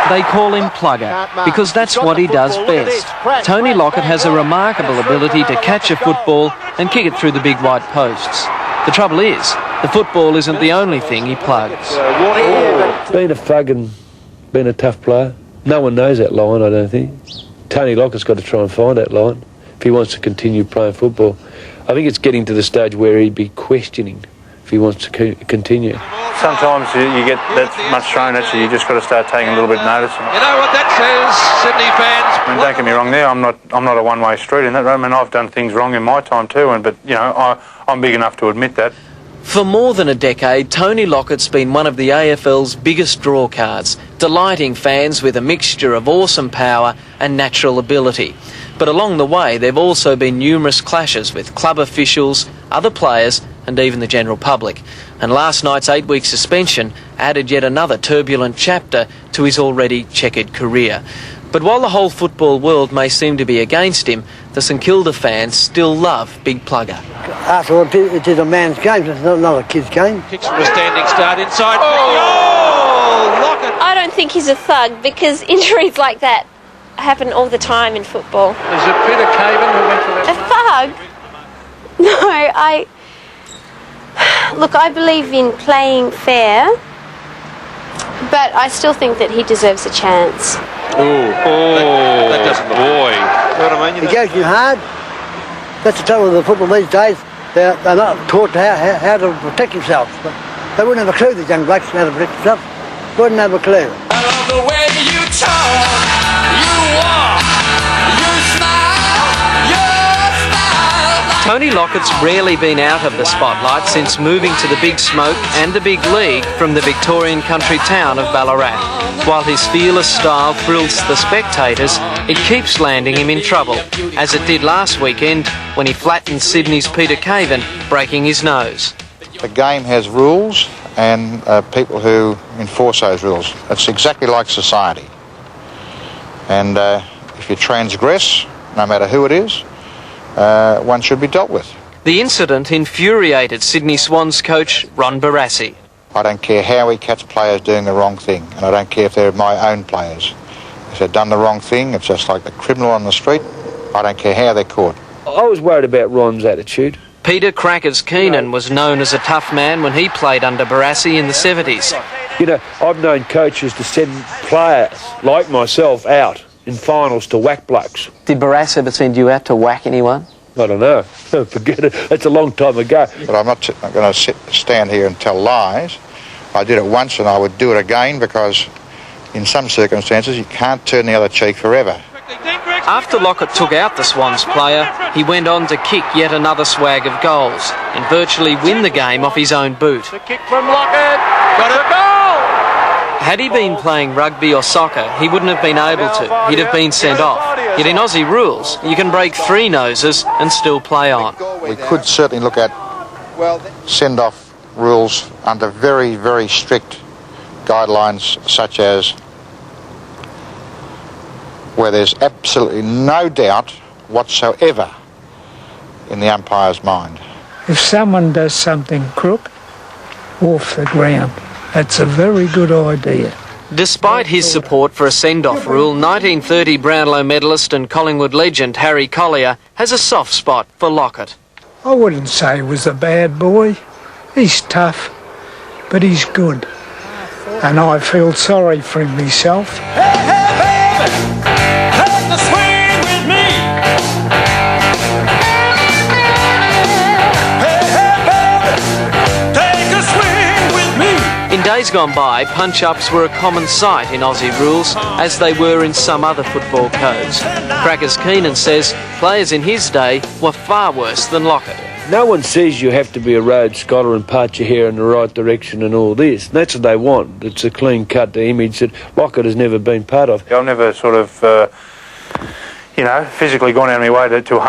They call him Plugger because that's what he does best. Tony Lockett has a remarkable ability to catch a football and kick it through the big white posts. The trouble is, the football isn't the only thing he plugs. Being a thug and being a tough player, no one knows that line, I don't think. Tony Lockett's got to try and find that line if he wants to continue playing football. I think it's getting to the stage where he'd be questioning if he wants to continue. Sometimes you get that much thrown at you, you just got to start taking a little bit of notice. You know what that says, Sydney fans? I mean, don't get me wrong there, I'm not a one-way street in that. I mean, I've done things wrong in my time too, but, you know, I'm big enough to admit that. For more than a decade, Tony Lockett's been one of the AFL's biggest draw cards, delighting fans with a mixture of awesome power and natural ability. But along the way, there have also been numerous clashes with club officials, other players and even the general public. And last night's 8-week suspension added yet another turbulent chapter to his already chequered career. But while the whole football world may seem to be against him, the St Kilda fans still love Big Plugger. After all, it is a man's game, it's not a kid's game. Kicks from a standing start inside. Oh, Lockett! I don't think he's a thug because injuries like that happen all the time in football. Is it Peter Caven who went for that? A thug? No, Look, I believe in playing fair, but I still think that he deserves a chance. That doesn't look... Boy. You know what I mean? He goes too hard. That's the trouble with the football these days. They're not taught how to protect themselves. But they wouldn't have a clue, these young blokes, how to protect themselves. Wouldn't have a clue. I love the way you talk, you walk, you smile, your style. Tony Lockett's rarely been out of the spotlight since moving to the Big Smoke and the Big League from the Victorian country town of Ballarat. While his fearless style thrills the spectators, it keeps landing him in trouble, as it did last weekend when he flattened Sydney's Peter Caven, breaking his nose. The game has rules and people who enforce those rules. It's exactly like society. And if you transgress, no matter who it is, one should be dealt with. The incident infuriated Sydney Swans coach Ron Barassi. I don't care how we catch players doing the wrong thing, and I don't care if they're my own players. If they've done the wrong thing, it's just like the criminal on the street. I don't care how they're caught. I was worried about Ron's attitude. Peter Crackers Keenan was known as a tough man when he played under Barassi in the 70s. You know, I've known coaches to send players like myself out in finals to whack blokes. Did Barassi ever send you out to whack anyone? I don't know. Forget it. That's a long time ago. But I'm not going to stand here and tell lies. I did it once and I would do it again because in some circumstances you can't turn the other cheek forever. After Lockett took out the Swans player, he went on to kick yet another swag of goals and virtually win the game off his own boot. The kick from Lockett. Got a goal! Had he been playing rugby or soccer, he wouldn't have been able to. He'd have been sent off. Yet in Aussie rules, you can break 3 noses and still play on. We could certainly look at send-off rules under very, very strict guidelines, such as where there's absolutely no doubt whatsoever in the umpire's mind. If someone does something crook, off the ground. That's a very good idea. Despite his support for a send-off rule, 1930 Brownlow medalist and Collingwood legend Harry Collier has a soft spot for Lockett. I wouldn't say he was a bad boy. He's tough, but he's good. And I feel sorry for him myself. In days gone by, punch-ups were a common sight in Aussie rules, as they were in some other football codes. Crackers Keenan says players in his day were far worse than Lockett. No one says you have to be a Rhodes Scholar and part your hair in the right direction and all this. And that's what they want. It's a clean-cut image that Lockett has never been part of. I've never sort of, physically gone out of my way to harm